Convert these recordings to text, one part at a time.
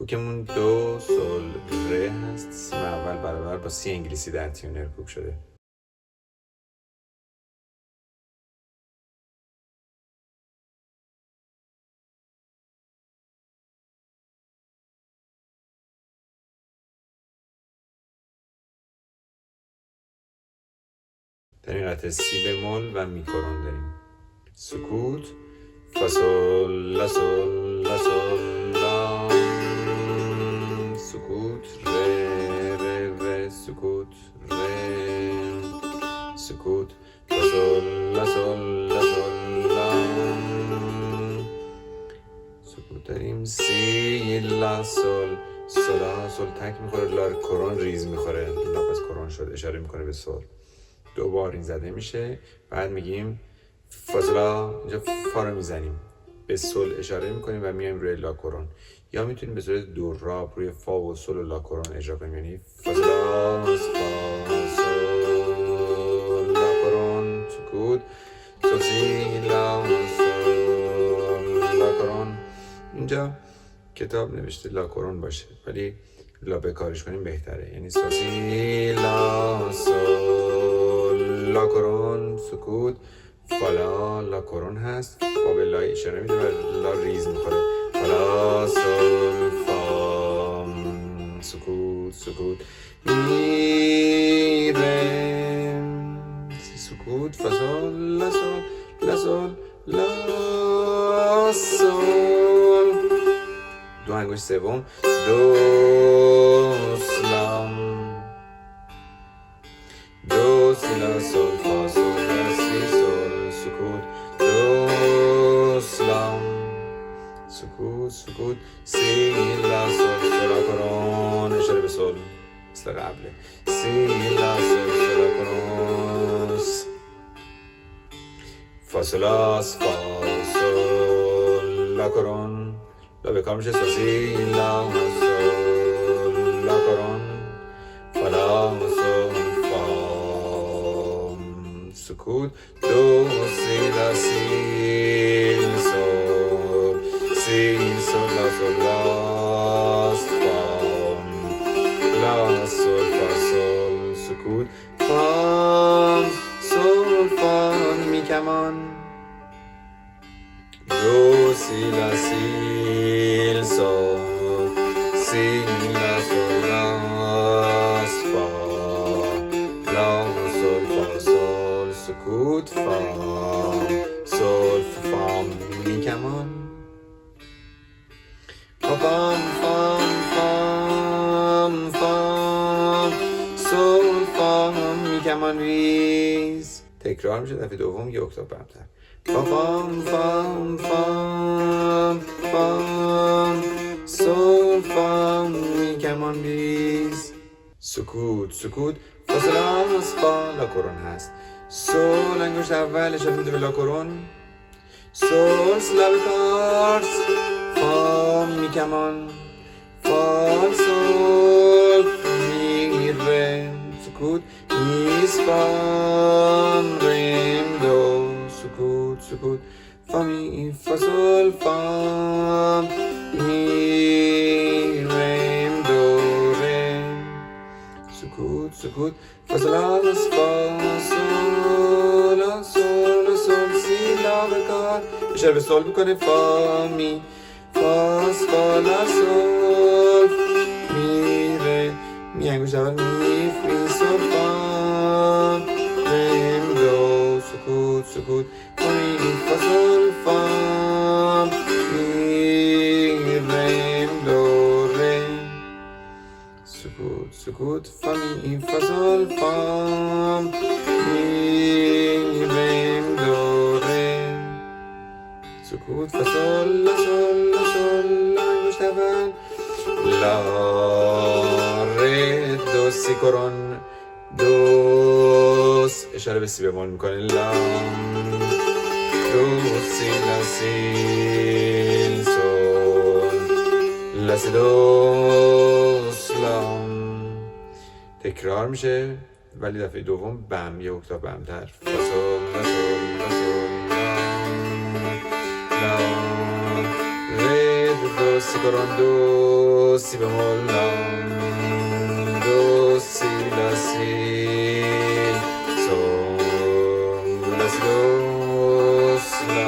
کوکمون دو سل ره هست. سیم اول برابر با سی انگلیسی در تیونر کوک شده. در این قطعه سی بمول و میکرون داریم. سکوت فا سل لا سل لا سل لا، سکوت ره ره ره، سکوت ره، سکوت فا سل لا سل لا سل لا، سکوت داریم. سی لا سل سلا، سل تک میخوره، لا کرون ریز میخوره، لا پس کرون شد، اشاره میکنه به سل. دو بار این زده میشه. بعد میگیم فاصلا، اینجا فا رو میزنیم، به سل اشاره میکنیم و میایم روی لا کرون، یا میتونیم به صورت دوراب روی فا و سل و لا کرون اجرا کنیم، یعنی فاصلا فا سل لا کرون، سکوت سل سی لا سل لا کرون. اینجا کتاب نوشته لا کرون باشه ولی لا بکارش کنیم بهتره، یعنی سل سی لا سل لا کرون، سکوت فالا لا کرون هست، فا به لای اشاره میده و لا ریز میخوره، فالا سل فا، سکوت سکوت میره، سکوت فا سل لا سل لا سل لا سل. دو انگشت سوم دو سلام، دو سی لا سل فا سل لا سی سل، سکوت دو سلام، سکوت سکوت سی لا سل سل کرون، اشاره به سل مثل قبله، سی لا سل سل کرون، فا سلاس فا سل لا کرون، لا بکار میشه، سی لا سل لا کرون، فا لا سل فا، سکوت دو سی لا سی سل، سی سل لا سل لا فا، لا سل فا سل، سکوت فا سل فا میکمان، دو سی لا سی سل، سی لا سل لا فا، لا سل فا سل، سکوت فا سل فا میکمان، فا فام فام فام فام سل فا میکمان ریز. تکرار میشه، دفعه دوم یه اکتاف برتر، فا فام فام فام فام سل فا میکمان ریز، سکوت سکوت فا سلاس فا لا کرون هست، سل انگشت اول اشاره میده به لا کرون، سل سلا بکارس فا میکمان، فا سل میره، سکوت میز فام ریم دو، سکوت سکوت فا می فا سل فا می ریم دو ریم، سکوت سکوت فا سلاس فا سل لا سل سل سی لا بکار، اشاره به سل میکنه، فا می فا فا لا سل می ره، می انگشت اول می فی سل فا ریم دو، سکوت سکوت فا می فا سل فا می ریم دو ریم، سکوت سکوت فا می فا سل فا می ریم دو ریم، سکوت فا سل لا سل لا سل لا انگشت اول، لا ره دو سی کرون، دو اشاره به سی بمول میکنه، لا دو سی لا سی سل لا سی دو سلام. تکرار میشه ولی دفعه دوم بم یه اکتاف بمتر، فا سل لا سل لا سل لا لا ره دو سی کرون، دو سی بمول لا دو سی لا سی سول لا سی دو لا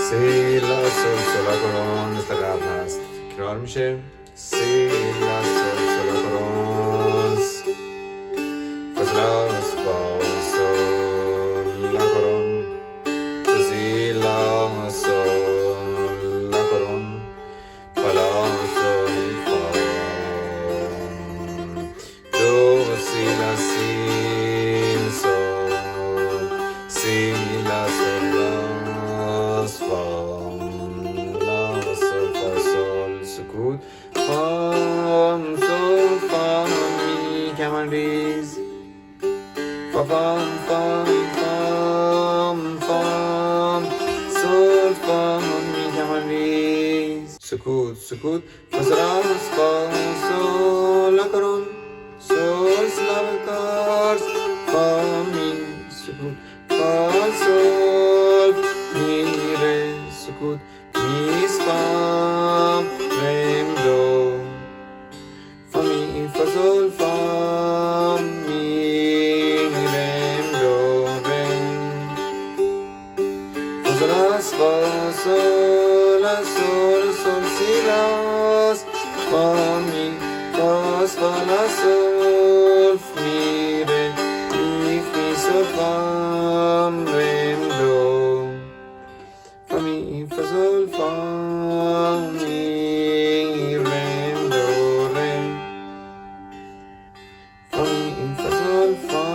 سی لا سول سولا کرون مثل قبل هست تکرار میشه سی لا سول سولا کرون فاز فا سول لا کرون سی لا سول لا کرون فلا سول فا دو سی لا سی سول سی لا سول لا فا لا سول فا سول سکوت فام سول فا می کمان ریز فا فام فام فام فام سول فا می کمان ریز سکوت سکوت فسراس فا سول لا کرون سول سلام کارس فا می سکوت فا سول می ره سکوت میز فا رم دو فا می فا سول فا می رم دو رم فا سولاس فا سول سول سول سی لاس فا می فاس فا لا سول می ره می فی سول فا رم دو فا می فا سول فا می رم دو رم فا می فا سول فا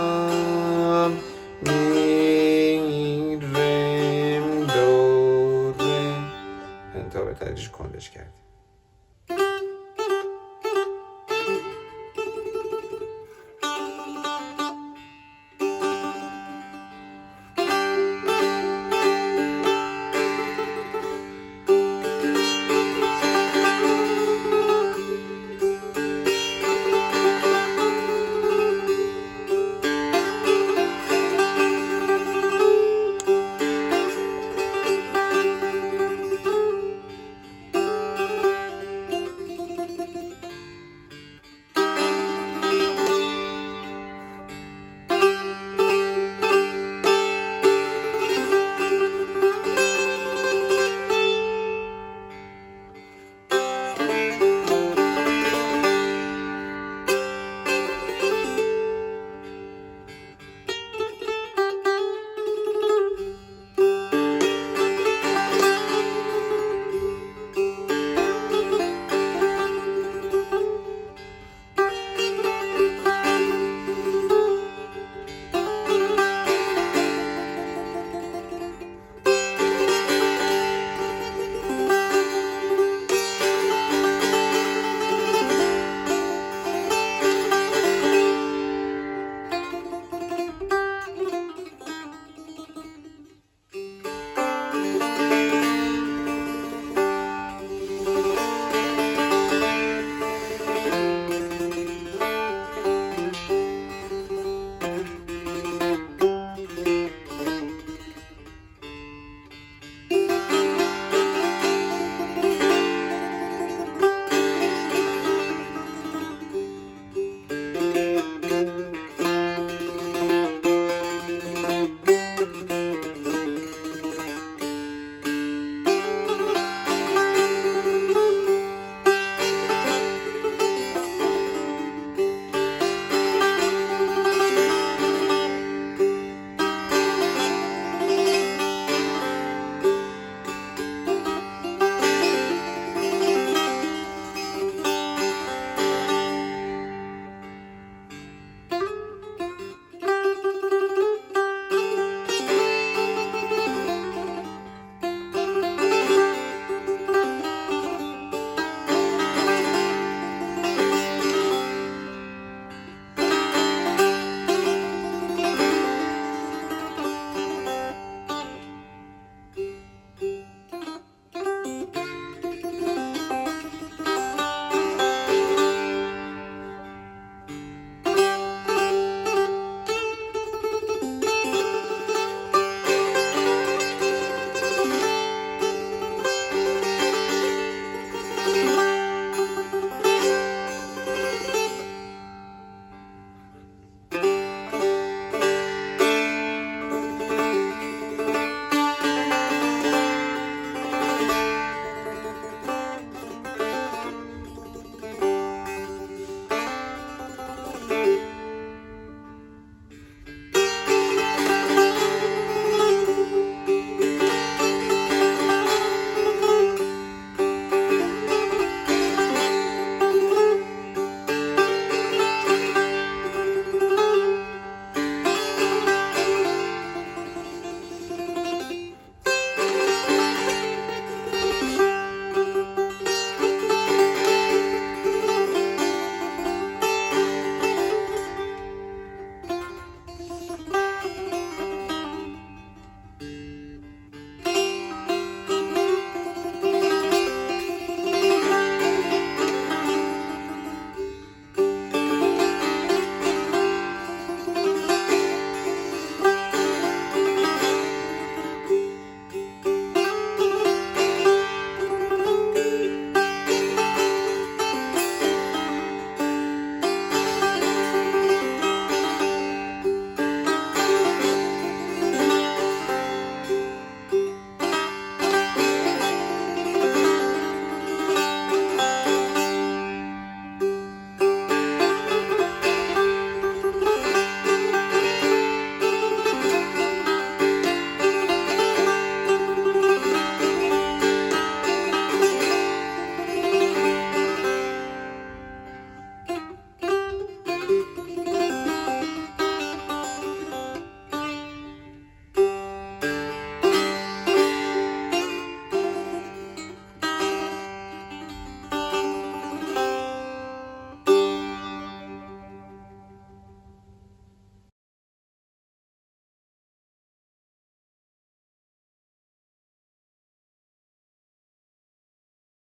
می رم دو رم. انتها به تدریج کندش کردیم.